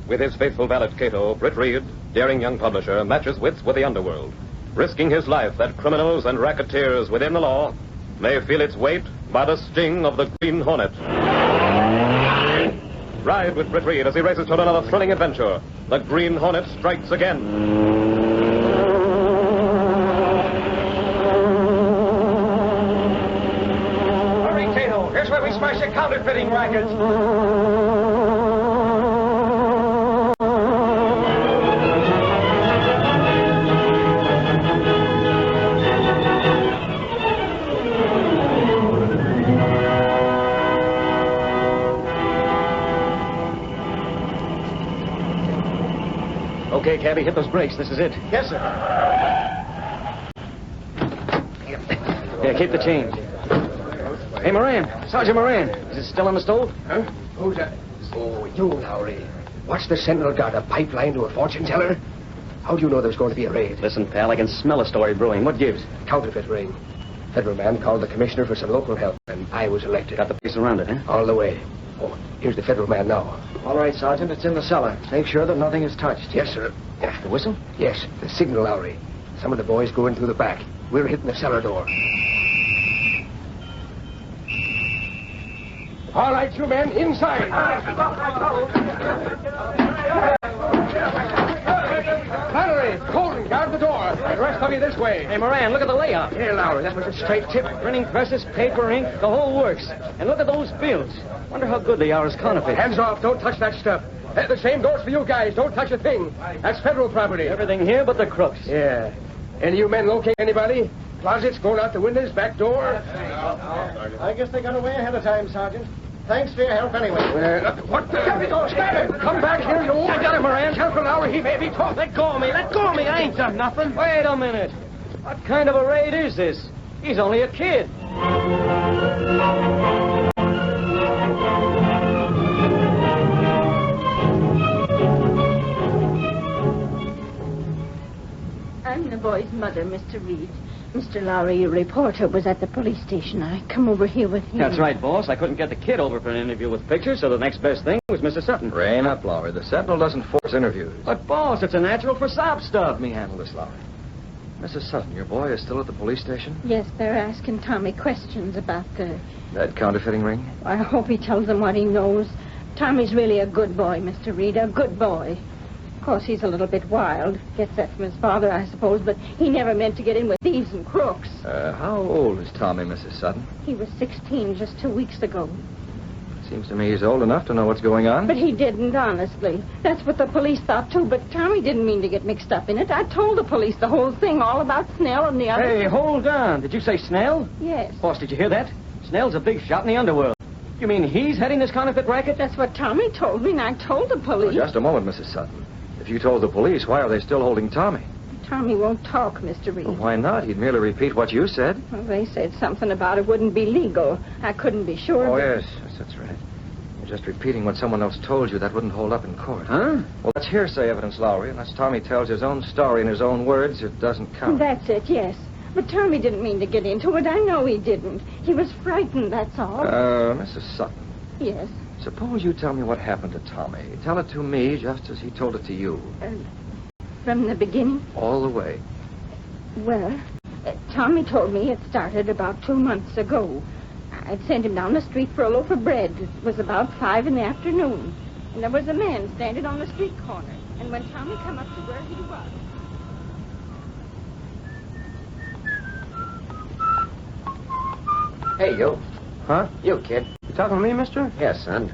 With his faithful valet Cato, Britt Reed, daring young publisher, matches wits with the underworld, risking his life that criminals and racketeers within the law may feel its weight by the sting of the Green Hornet. Ride with Britt Reed as he races toward another thrilling adventure. The Green Hornet strikes again. Hurry, Cato. Here's where we smash the counterfeiting rackets. Okay, cabby, hit those brakes. This is it. Yes, sir. Yeah, keep the change. Hey, Moran. Sergeant Moran. Is it still on the stove? Huh? Who's that? Oh, you, Lowry. What's the Sentinel got, a pipeline to a fortune teller? How do you know there's going to be a raid? Listen, pal, I can smell a story brewing. What gives? Counterfeit ring. Federal man called the commissioner for some local help, and I was elected. Got the place around it, huh? All the way. Oh, here's the federal man now. All right, Sergeant. It's in the cellar. Make sure that nothing is touched. Yes, sir. Yeah. The whistle? Yes, the signal, Lowry. Some of the boys go in through the back. We're hitting the cellar door. All right, you men, inside. Flannery, Colton, guard the door. The rest of you this way. Hey, Moran, look at the layout. Here, Lowry, that was a straight tip. Printing presses, paper, ink, the whole works. And look at those bills. Wonder how good they are as counterfeit. Hands off, don't touch that stuff. The same goes for you guys. Don't touch a thing. That's federal property. Everything here but the crooks. Yeah. Any of you men locate anybody? Closets, going out the windows, back door? I guess they got away ahead of time, Sergeant. Thanks for your help anyway. What the hell? Come back here, you... I got him, Moran. Careful, Lowry. He may be caught. Let go of me. Let go of me. I ain't done nothing. Wait a minute. What kind of a raid is this? He's only a kid. I'm the boy's mother, Mr. Reed. Mr. Lowry, your reporter, was at the police station. I come over here with him. That's right, boss. I couldn't get the kid over for an interview with pictures, so the next best thing was Mrs. Sutton. Rain up, Lowry. The Sentinel doesn't force interviews. But, boss, it's a natural for sob stuff. Let me handle this, Lowry. Mrs. Sutton, your boy is still at the police station? Yes, they're asking Tommy questions about That counterfeiting ring? I hope he tells them what he knows. Tommy's really a good boy, Mr. Reed, a good boy. Of course, he's a little bit wild. Gets that from his father, I suppose, but he never meant to get in with thieves and crooks. How old is Tommy, Mrs. Sutton? He was 16 just 2 weeks ago. Seems to me he's old enough to know what's going on. But he didn't, honestly. That's what the police thought, too. But Tommy didn't mean to get mixed up in it. I told the police the whole thing, all about Snell and the other... Hey, hold on. Did you say Snell? Yes. Boss, did you hear that? Snell's a big shot in the underworld. You mean he's heading this counterfeit racket? That's what Tommy told me, and I told the police. Just a moment, Mrs. Sutton. If you told the police, why are they still holding Tommy? Tommy won't talk, Mr. Reed. Well, why not? He'd merely repeat what you said. Well, they said something about it wouldn't be legal. I couldn't be sure. Oh, but... yes, that's right. You're just repeating what someone else told you. That wouldn't hold up in court. Huh? Well, that's hearsay evidence, Lowry. Unless Tommy tells his own story in his own words, it doesn't count. That's it, yes. But Tommy didn't mean to get into it. I know he didn't. He was frightened, that's all. Mrs. Sutton. Yes. Suppose you tell me what happened to Tommy. Tell it to me just as he told it to you. From the beginning? All the way. Well, Tommy told me it started about 2 months ago. I'd sent him down the street for a loaf of bread. It was about 5 in the afternoon. And there was a man standing on the street corner. And when Tommy come up to where he was... Hey, you. Huh? You, kid. You talking to me, mister? Yes, son.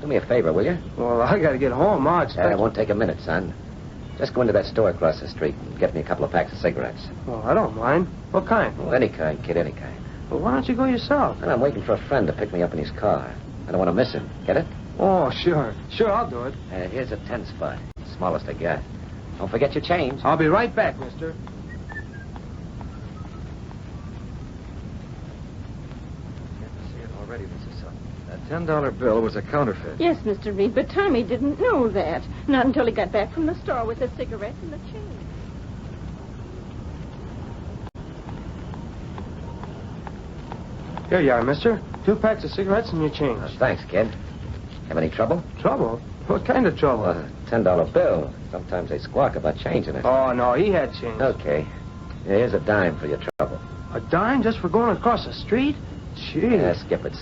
Do me a favor, will you? Well, I gotta get home. Ma expects... It won't take a minute, son. Just go into that store across the street and get me a couple of packs of cigarettes. Well, I don't mind. What kind? Oh, any kind, kid, any kind. Well, why don't you go yourself? And I'm waiting for a friend to pick me up in his car. I don't want to miss him. Get it? Oh, sure. Sure, I'll do it. Here's a 10 spot. Smallest I got. Don't forget your change. I'll be right back, mister. See it already, Mrs. Sutton. That $10 bill was a counterfeit. Yes, Mr. Reed, but Tommy didn't know that. Not until he got back from the store with the cigarette and the change. Here you are, mister. 2 packs of cigarettes and your change. Thanks, kid. Have any trouble? Trouble? What kind of trouble? A $10 bill. Sometimes they squawk about changing it. Oh, no, he had change. Okay. Here's a dime for your trouble. A dime just for going across the street? Gee. Yeah, skip it.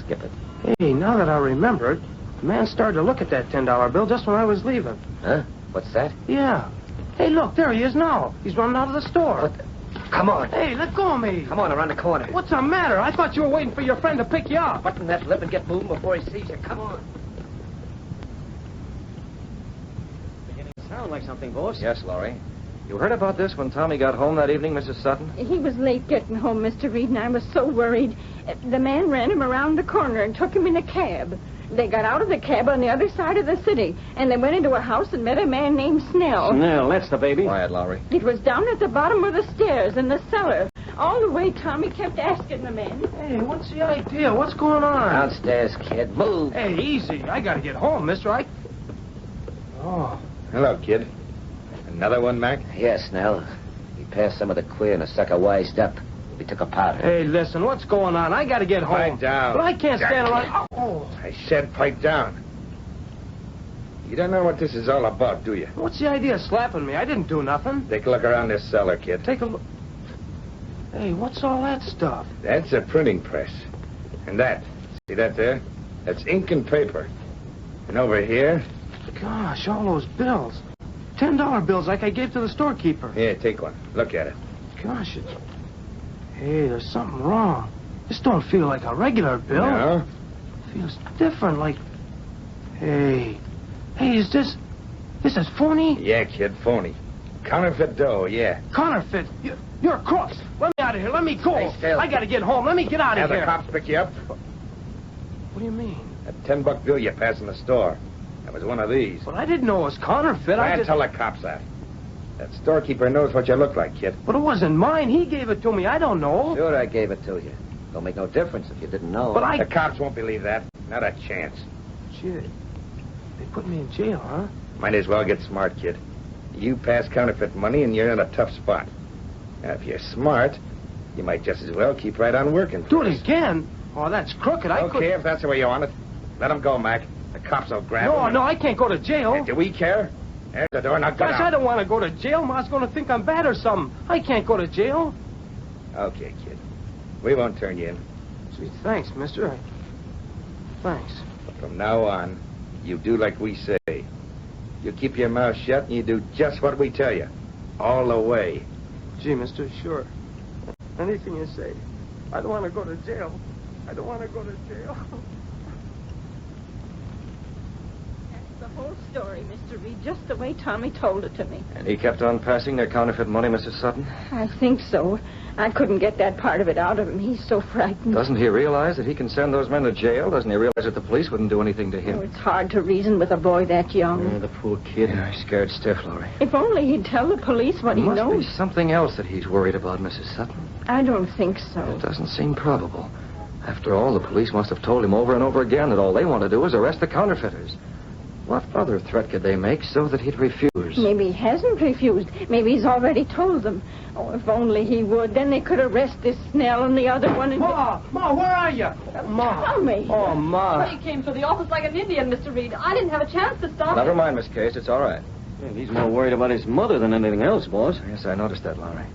Hey, now that I remember it, the man started to look at that $10 bill just when I was leaving. Huh? What's that? Yeah. Hey, look, there he is now. He's running out of the store. What the... Come on. Hey, let go of me. Come on, around the corner. What's the matter? I thought you were waiting for your friend to pick you up. Button that lip and get moving before he sees you. Come on. Beginning to sound like something, boss. Yes, Laurie. You heard about this when Tommy got home that evening, Mrs. Sutton? He was late getting home, Mr. Reed, and I was so worried. The man ran him around the corner and took him in a cab. They got out of the cab on the other side of the city, and they went into a house and met a man named Snell. Snell, that's the baby. Quiet, Laurie. It was down at the bottom of the stairs in the cellar. All the way, Tommy kept asking the man. Hey, what's the idea? What's going on? Downstairs, kid. Move. Hey, easy. I gotta get home, mister. Oh. Hello, kid. Another one, Mac? Yes, Snell. He passed some of the queer and the sucker wised up. We took a powder. Hey, listen, what's going on? I gotta get home. Pipe down. But I can't stand around. Oh. I said pipe down. You don't know what this is all about, do you? What's the idea of slapping me? I didn't do nothing. Take a look around this cellar, kid. Take a look. Hey, what's all that stuff? That's a printing press. And that, see that there? That's ink and paper. And over here... Gosh, all those bills. $10 bills like I gave to the storekeeper. Here, take one. Look at it. Gosh, it's... Hey, there's something wrong. This don't feel like a regular bill. No? It feels different, like... Hey, is this... This is phony? Yeah, kid, phony. Counterfeit dough, yeah. Counterfeit. You're crooks. Let me out of here. Let me go. Stay still. I gotta get home. Let me get out Have of the here. cops pick you up? What do you mean? That $10 bill you passed in the store. That was one of these. Well, I didn't know it was counterfeit. I tell the cops that. That storekeeper knows what you look like, kid. But it wasn't mine. He gave it to me. I don't know. Sure, I gave it to you. Don't make no difference if you didn't know. But The cops won't believe that. Not a chance. Shit. They put me in jail, huh? Might as well get smart, kid. You pass counterfeit money and you're in a tough spot. Now, if you're smart, you might just as well keep right on working. Do it again? Oh, that's crooked. I Okay, if that's the way you want it. Let him go, Mac. The cops will grab him. No, I can't go to jail. Do we care? There's the door. Now go Gosh, down. I don't want to go to jail. Ma's going to think I'm bad or something. I can't go to jail. Okay, kid. We won't turn you in. Gee, thanks, mister. Thanks. But from now on, you do like we say. You keep your mouth shut and you do just what we tell you. All the way. Gee, mister, sure. Anything you say. I don't want to go to jail. I don't want to go to jail. That's the whole story, Mr. Reed, just the way Tommy told it to me. And he kept on passing their counterfeit money, Mrs. Sutton? I think so. I couldn't get that part of it out of him. He's so frightened. Doesn't he realize that he can send those men to jail? Doesn't he realize that the police wouldn't do anything to Oh, him? it's hard to reason with a boy that young. The poor kid. Yeah, he's scared stiff, Laurie. If only he'd tell the police what There he must knows. be something else that he's worried about, Mrs. Sutton. I don't think so. It doesn't seem probable. After all, the police must have told him over and over again that all they want to do is arrest the counterfeiters. What other threat could they make so that he'd refuse? Maybe he hasn't refused. Maybe he's already told them. Oh, if only he would. Then they could arrest this Snell and the other one and... Ma, where are you? Ma. Tommy! Oh, Ma. He came to the office like an Indian, Mr. Reed. I didn't have a chance to stop Never him. mind, Miss Case. It's all right. Yeah, he's more worried about his mother than anything else, boss. Yes, I noticed that, Laurie.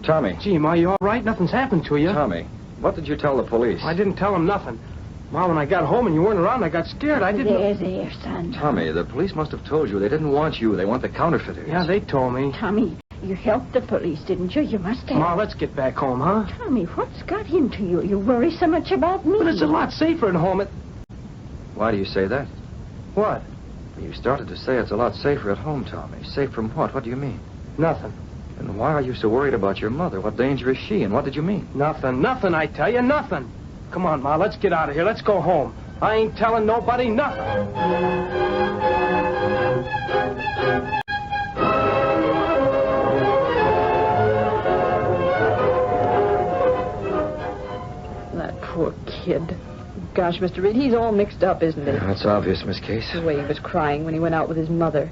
Tommy. Gee, Ma, you all right? Nothing's happened to you. Tommy, what did you tell the police? I didn't tell them nothing. Ma, when I got home and you weren't around, I got scared. I didn't... There, son. Tommy, the police must have told you they didn't want you. They want the counterfeiters. Yeah, they told me. Tommy, you helped the police, didn't you? You must have. Ma, let's get back home, huh? Tommy, what's got into you? You worry so much about me. But it's a lot safer at home. Why do you say that? What? You started to say it's a lot safer at home, Tommy. Safe from what? What do you mean? Nothing. And why are you so worried about your mother? What danger is she, and what did you mean? Nothing, I tell you, nothing. Come on, Ma, let's get out of here. Let's go home. I ain't telling nobody nothing. That poor kid. Gosh, Mr. Reed, he's all mixed up, isn't he? Yeah, that's obvious, Miss Case. The way he was crying when he went out with his mother.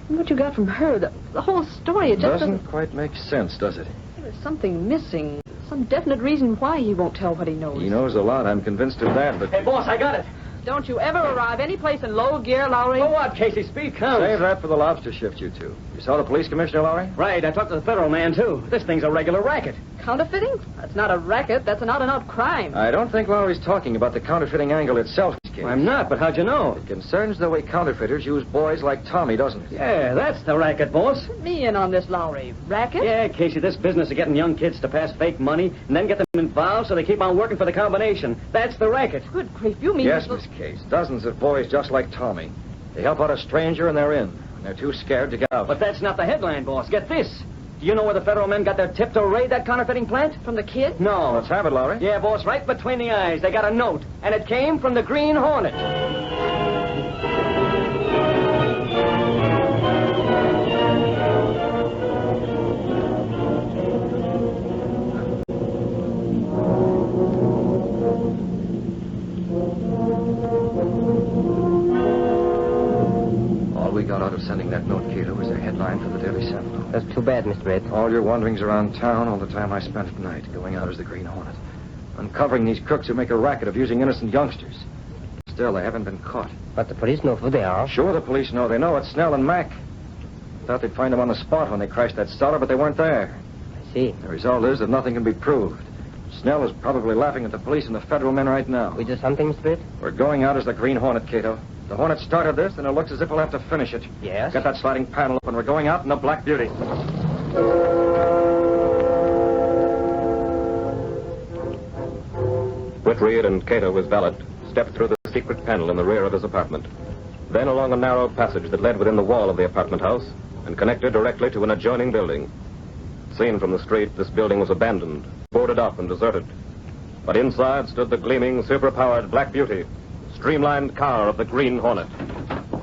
And what you got from her, the whole story, it just Doesn't quite make sense, does it? There's something missing. Some definite reason why he won't tell what he knows. He knows a lot. I'm convinced of that, but... Hey, boss, I got it. Don't you ever arrive any place in low gear, Lowry? For what, Casey? Speed counts. Save that for the lobster shift, you two. You saw the police commissioner, Lowry? Right, I talked to the federal man, too. This thing's a regular racket. Counterfeiting? That's not a racket. That's an out-and-out crime. I don't think Lowry's talking about the counterfeiting angle itself, Case. I'm not, but how'd you know? It concerns the way counterfeiters use boys like Tommy, doesn't it? Yeah, that's the racket, boss. Put me in on this, Lowry. Racket? Yeah, Casey, this business of getting young kids to pass fake money and then get them involved so they keep on working for the combination. That's the racket. Good grief, you mean... Yes, Miss Case. Dozens of boys just like Tommy. They help out a stranger and they're in. And they're too scared to get out. But that's not the headline, boss. Get this. Do you know where the federal men got their tip to raid that counterfeiting plant? From the kid? No. Let's have it, Lowry. Yeah, boss, right between the eyes. They got a note, and it came from the Green Hornet. All we got out of sending that note, Cato, was a headline for the Daily Sentinel. That's too bad, Mr. Red. All your wanderings around town, all the time I spent at night, going out as the Green Hornet. Uncovering these crooks who make a racket of using innocent youngsters. Still, they haven't been caught. But the police know who they are. Sure, the police know. They know it's Snell and Mac. Thought they'd find them on the spot when they crashed that cellar, but they weren't there. I see. The result is that nothing can be proved. Snell is probably laughing at the police and the federal men right now. We do something, Mr. Red? We're going out as the Green Hornet, Cato. The Hornet started this, and it looks as if we'll have to finish it. Yes? Get that sliding panel open. We're going out in the Black Beauty. Whitreed and Cato, his valet, stepped through the secret panel in the rear of his apartment. Then along a narrow passage that led within the wall of the apartment house and connected directly to an adjoining building. Seen from the street, this building was abandoned, boarded up and deserted. But inside stood the gleaming, superpowered Black Beauty, streamlined car of the Green Hornet.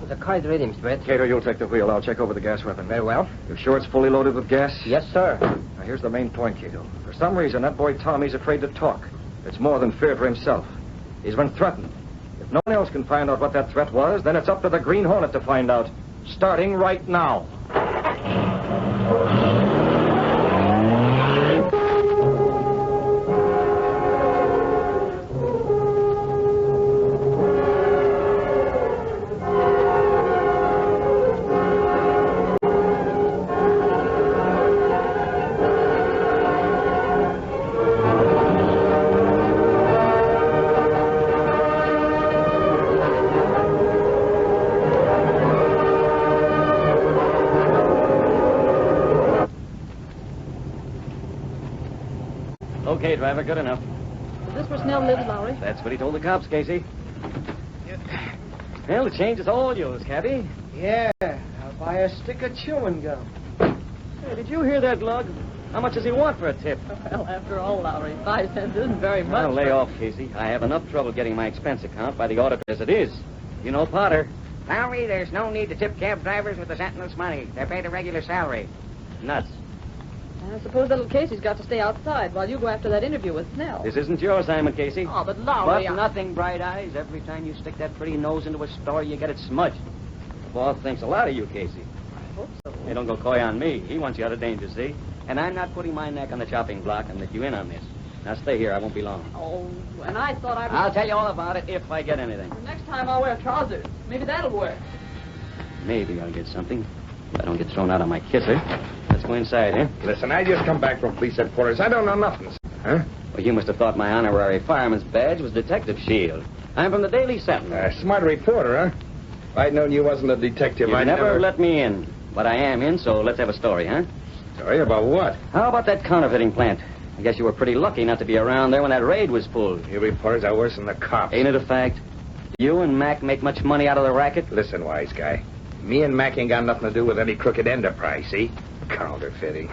The car's ready, Mr. Red. Cato, you'll take the wheel. I'll check over the gas weapon. Very well. You sure it's fully loaded with gas? Yes, sir. Now, here's the main point, Cato. For some reason, that boy Tommy's afraid to talk. It's more than fear for himself. He's been threatened. If no one else can find out what that threat was, then it's up to the Green Hornet to find out. Starting right now. Okay, driver, good enough. Is this where Snell lives, Lowry? That's what he told the cops, Casey. Well, the change is all yours, Cabby. Yeah, I'll buy a stick of chewing gum. Hey, did you hear that, Lug? How much does he want for a tip? Well, after all, Lowry, 5 cents isn't very much. Well, lay off, Casey. I have enough trouble getting my expense account by the audit as it is. You know Potter. Lowry, there's no need to tip cab drivers with the Sentinel's money. They're paid a regular salary. Nuts. I suppose that little Casey's got to stay outside while you go after that interview with Snell. This isn't your assignment, Casey. Oh, but Lowry... But nothing, Bright Eyes. Every time you stick that pretty nose into a story, you get it smudged. The boss thinks a lot of you, Casey. I hope so. Hey, don't go coy on me. He wants you out of danger, see? And I'm not putting my neck on the chopping block and let you in on this. Now stay here. I won't be long. Oh, and I thought I was... I'll tell you all about it if I get anything. Next time I'll wear trousers. Maybe that'll work. Maybe I'll get something. If I don't get thrown out on my kisser. Let's go inside, eh? Listen, I just come back from police headquarters. I don't know nothing. Huh? Well, you must have thought my honorary fireman's badge was Detective Shield. I'm from the Daily Sentinel. Smart reporter, huh? If I'd known you wasn't a detective, You've I'd never let me in. But I am in, so let's have a story, huh? Sorry, about what? How about that counterfeiting plant? I guess you were pretty lucky not to be around there when that raid was pulled. You reporters are worse than the cops. Ain't it a fact? You and Mac make much money out of the racket? Listen, wise guy. Me and Mac ain't got nothing to do with any crooked enterprise, see? Counterfeiting.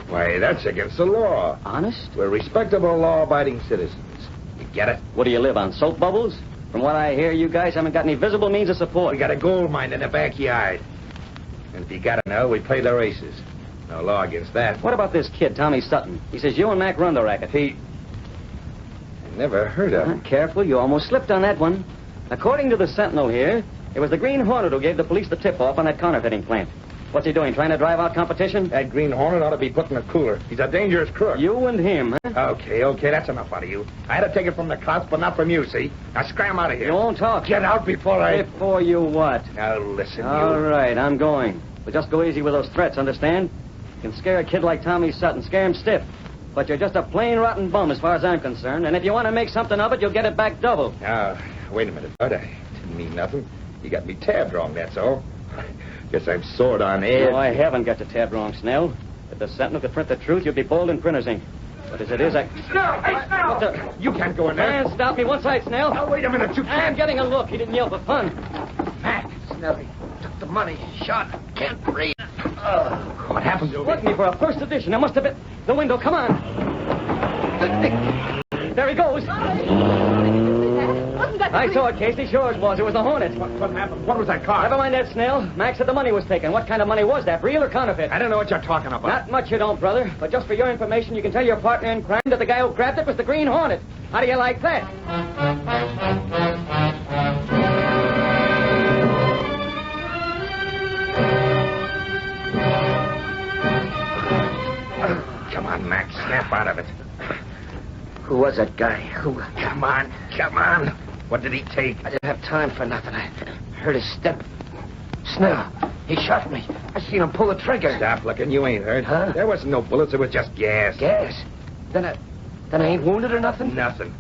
Why, that's against the law. Honest? We're respectable, law-abiding citizens. You get it? What do you live on, soap bubbles? From what I hear, you guys haven't got any visible means of support. We got a gold mine in the backyard. And if you got to know, we play the races. No law against that. What about this kid, Tommy Sutton? He says you and Mac run the racket. I never heard of him. Careful, you almost slipped on that one. According to the Sentinel here, it was the Green Hornet who gave the police the tip-off on that counterfeiting plant. What's he doing, trying to drive out competition? That Green Hornet ought to be put in a cooler. He's a dangerous crook. You and him, huh? Okay, that's enough out of you. I had to take it from the cops, but not from you, see? Now scram out of here. You won't talk. Get out before I... Before you what? Now listen, All right, I'm going. But just go easy with those threats, understand? You can scare a kid like Tommy Sutton, scare him stiff. But you're just a plain rotten bum as far as I'm concerned. And if you want to make something of it, you'll get it back double. Now, wait a minute, Bud. I didn't mean nothing. You got me tabbed wrong, that's all. Guess I'm sort on edge. No, I haven't got you tabbed wrong, Snell. If the Sentinel could print the truth, you'd be bold in printer's ink. But as it is, I... Snell! Hey, Snell! What the... You can't go in there. Man, stop me. One side, Snell. Now, wait a minute. You I'm can't. getting a look. He didn't yell for fun. Mac, Snelly, took the money, shot, can't breathe. What happened to Wasn't he for a first edition? It must have been... The window, come on. There he goes. Wasn't that I saw it, Casey. Sure it was. It was the Hornet. What happened? What was that car? Never mind that, Snell. Max said the money was taken. What kind of money was that? Real or counterfeit? I don't know what you're talking about. Not much you don't, brother. But just for your information, you can tell your partner in crime that the guy who grabbed it was the Green Hornet. How do you like that? Come on, Max. Snap out of it. Who was that guy? Who? Come on. What did he take? I didn't have time for nothing. I heard his step. Snell, he shot me. I seen him pull the trigger. Stop looking. You ain't hurt. Huh? There wasn't no bullets. It was just gas. Gas? Then I ain't wounded or nothing? Nothing.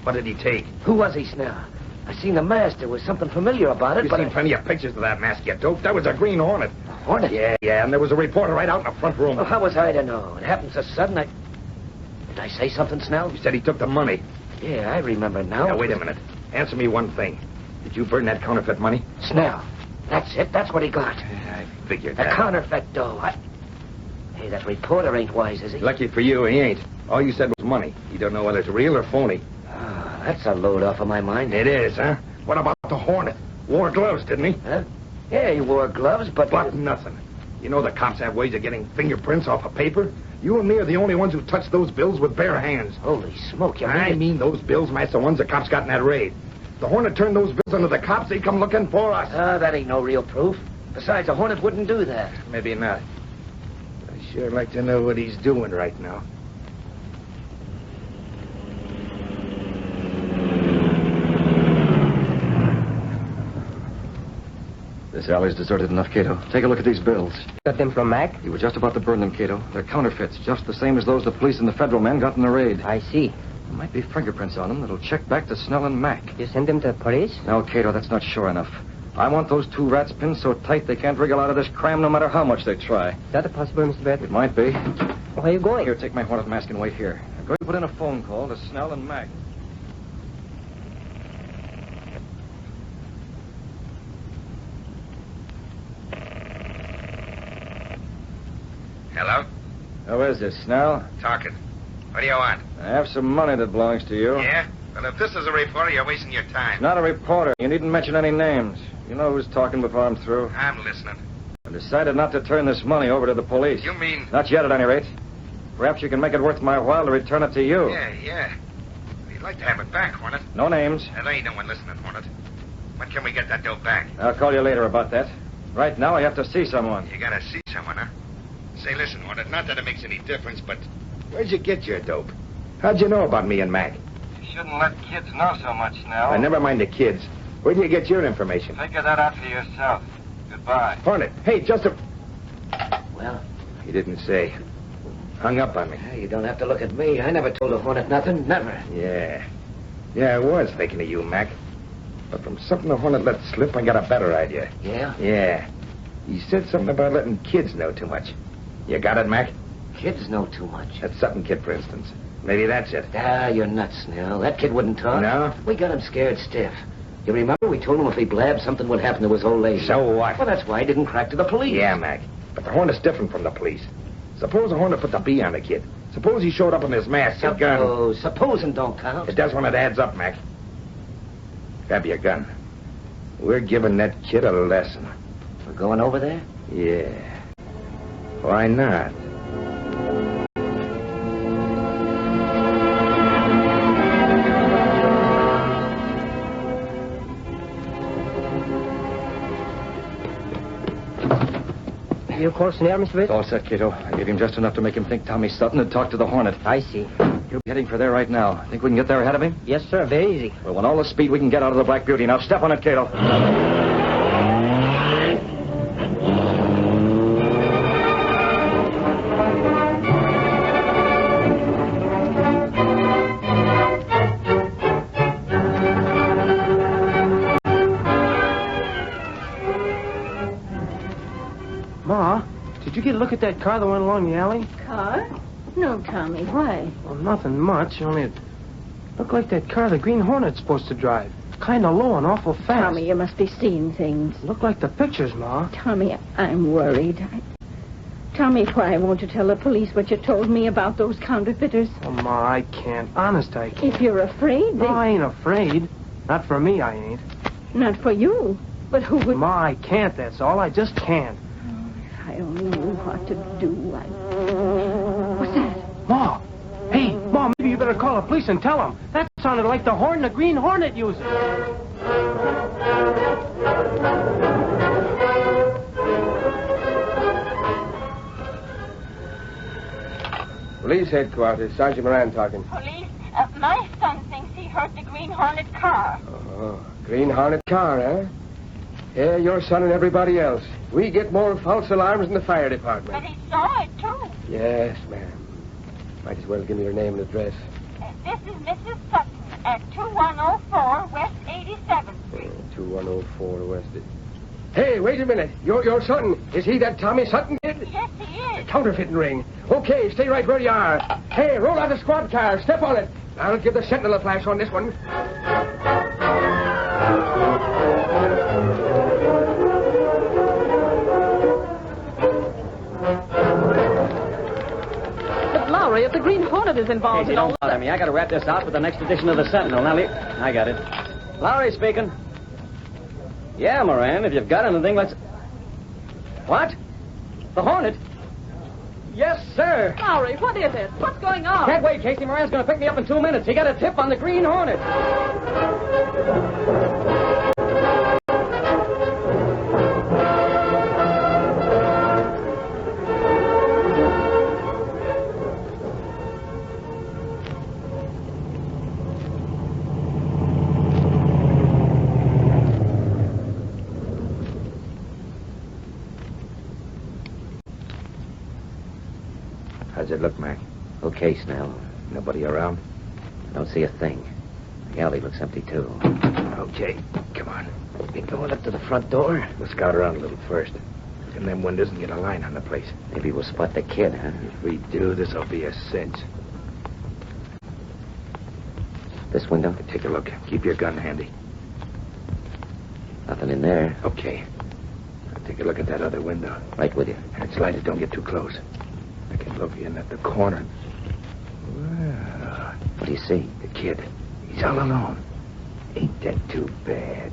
What did he take? Who was he, Snell? I seen the mask. There was something familiar about it, You've but seen plenty of pictures of that mask, you dope. That was a Green Hornet. Hornet? Yeah, and there was a reporter right out in the front room. Well, how was I to know? It happened so sudden. Did I say something, Snell? You said he took the money. Yeah, I remember now. Now, wait a minute. Answer me one thing. Did you burn that counterfeit money? Snell. That's it. That's what he got. I figured The that. counterfeit dough. Hey, that reporter ain't wise, is he? Lucky for you, he ain't. All you said was money. You don't know whether it's real or phony. Oh, that's a load off of my mind. It is, huh? What about the Hornet? Wore gloves, didn't he? Huh? Yeah, he wore gloves, but... But nothing. You know the cops have ways of getting fingerprints off of paper? You and me are the only ones who touched those bills with bare hands. Holy smoke, you mean... I mean those bills match the ones the cops got in that raid. The Hornet turned those bills into the cops. They come looking for us. That ain't no real proof. Besides, the Hornet wouldn't do that. Maybe not. I sure like to know what he's doing right now. This alley's deserted enough, Cato. Take a look at these bills. Got them from Mac? You were just about to burn them, Cato. They're counterfeits, just the same as those the police and the federal men got in the raid. I see. There might be fingerprints on them that'll check back to Snell and Mac. You send them to the police? No, Cato, that's not sure enough. I want those two rats pinned so tight they can't wriggle out of this cram no matter how much they try. Is that a possibility, Mr. Brett? It might be. Where are you going? Here, take my Hornet mask and wait here. I'm going to put in a phone call to Snell and Mac. Hello? Who is this, Snell? Talking. What do you want? I have some money that belongs to you. Yeah? Well, if this is a reporter, you're wasting your time. Not a reporter. You needn't mention any names. You know who's talking before I'm through. I'm listening. I decided not to turn this money over to the police. You mean... Not yet, at any rate. Perhaps you can make it worth my while to return it to you. Yeah. We'd like to have it back, Hornet. No names. There ain't no one listening, Hornet. When can we get that dough back? I'll call you later about that. Right now, I have to see someone. You gotta see someone, huh? Say, listen, Hornet, not that it makes any difference, but where'd you get your dope? How'd you know about me and Mac? You shouldn't let kids know so much, Snell. Never mind the kids. Where'd you get your information? Figure that out for yourself. Goodbye. Hornet, hey, just a... Well, He didn't say. Hung up on me. you don't have to look at me. I never told the Hornet nothing. Never. Yeah, I was thinking of you, Mac. But from something the Hornet let slip, I got a better idea. Yeah? Yeah. He said something about letting kids know too much. You got it, Mac? Kids know too much. That Sutton kid, for instance. Maybe that's it. You're nuts, Snell. That kid wouldn't talk. No? We got him scared stiff. You remember we told him if he blabbed, something would happen to his old lady. So what? Well, that's why he didn't crack to the police. Yeah, Mac. But the Hornet's different from the police. Suppose the Hornet put the B on the kid. Suppose he showed up in his mask and gun. Supposing don't count. It does when it adds up, Mac. Grab your gun. We're giving that kid a lesson. We're going over there? Yeah. Why not? You questionnaire, Mr. Witt? It's all set, Cato. I gave him just enough to make him think Tommy Sutton had talked to the Hornet. I see. He'll be heading for there right now. Think we can get there ahead of him? Yes, sir. Very easy. Well, when all the speed we can get out of the Black Beauty. Now step on it, Cato. Ma, did you get a look at that car that went along the alley? Car? No, Tommy. Why? Well, nothing much, only it looked like that car the Green Hornet's supposed to drive. Kind of low and awful fast. Tommy, you must be seeing things. Looked like the pictures, Ma. Tommy, I'm worried. Tommy, why won't you tell the police what you told me about those counterfeiters? Oh, Ma, I can't. Honest, I can't. If you're afraid, No, I ain't afraid. Not for me, I ain't. Not for you. But who would... Ma, I can't, that's all. I just can't. I don't know what to do. What's that? Ma! Hey, Ma, maybe you better call the police and tell them. That sounded like the horn the Green Hornet uses. Police headquarters. Sergeant Moran talking. Police? My son thinks he heard the Green Hornet car. Oh, Green Hornet car, huh? Yeah, your son and everybody else. We get more false alarms than the fire department. But he saw it, too. Yes, ma'am. Might as well give me your name and address. This is Mrs. Sutton at 2104 West 87th Street. 2104 West. Hey, wait a minute. Your son, is he that Tommy Sutton kid? Yes, he is. Counterfeiting ring. Okay, stay right where you are. Hey, roll out the squad car. Step on it. I'll give the sentinel a flash on this one. But, Lowry, if the Green Hornet is involved Casey, in all don't bother me. I got to wrap this out with the next edition of the Sentinel. Now, I got it. Lowry speaking. Yeah, Moran, if you've got anything, let's... What? The Hornet? Yes, sir. Lowry, what is it? What's going on? Can't wait, Casey. Moran's going to pick me up in 2 minutes. He got a tip on the Green Hornet. How's it look, Mac? Okay, Snell. Nobody around? I don't see a thing. The alley looks empty, too. Okay, come on. You going up to the front door? We'll scout around a little first. Look in them windows and get a line on the place. Maybe we'll spot the kid, huh? If we do, this'll be a cinch. This window? Take a look. Keep your gun handy. Nothing in there. Okay. Now take a look at that other window. Right with you. It's lighted. Don't get too close. I can look in at the corner. Well, What do you see? the kid. He's all alone. Ain't that too bad?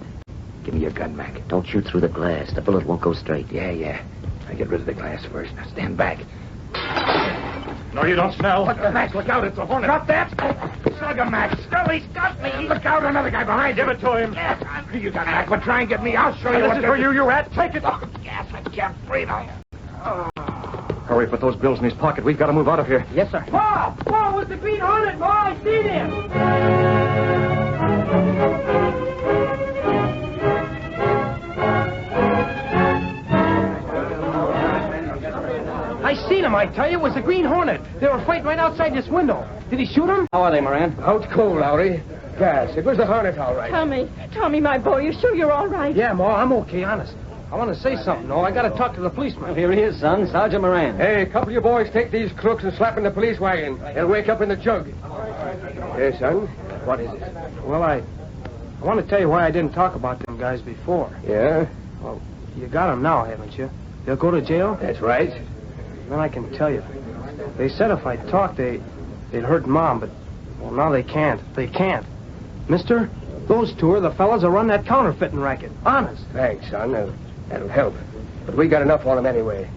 Give me your gun, Mac. Don't shoot through the glass. The bullet won't go straight. Yeah. I get rid of the glass first. Now stand back. No, you don't, Snell. What the Mac? Look out, it's a hornet. Drop that. Slug him, Mac. Scully's got me. Look out, another guy behind him. Give it to him. Yes, you got Mac. But try and get me. I'll show you This what is to for do. you rat. Take it. Yes, I can't breathe. Hurry, put those bills in his pocket. We've got to move out of here. Yes, sir. Ma! Ma, with the Green Hornet! Ma, I seen him! I seen him, I tell you. It was the Green Hornet. They were fighting right outside this window. Did he shoot him? How are they, Moran? Out cold, Lowry. Gas. It was the Hornet, all right. Tommy, my boy, you sure you're all right? Yeah, Ma, I'm okay, honest. I want to say something, though. I got to talk to the policeman. Well, here he is, son. Sergeant Moran. Hey, a couple of you boys take these crooks and slap in the police wagon. They'll wake up in the jug. Hey, son. What is it? Well, I want to tell you why I didn't talk about them guys before. Yeah? Well, you got them now, haven't you? They'll go to jail? That's right. Then I can tell you. They said if I talked, they'd hurt Mom, but, well, now they can't. They can't. Mister, those two are the fellas that run that counterfeiting racket. Honest. Thanks, son. That'll help. But we got enough on them anyway.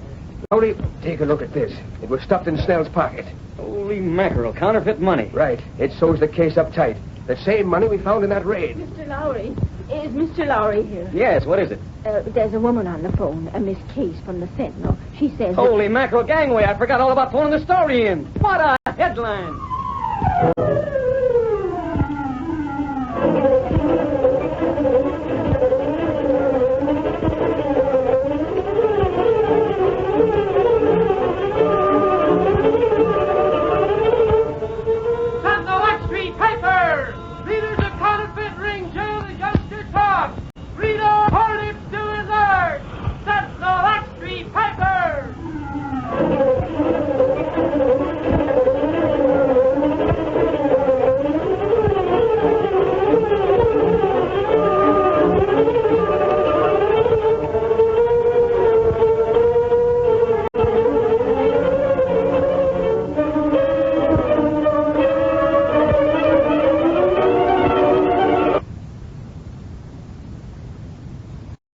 Rowdy, take a look at this. It was stuffed in Snell's pocket. Holy mackerel. Counterfeit money. Right. It sews the case up tight. The same money we found in that raid. Mr. Lowry. Is Mr. Lowry here? Yes, what is it? There's a woman on the phone, a Miss Case from the Sentinel. She says... Holy mackerel, gangway, I forgot all about pulling the story in. What a headline!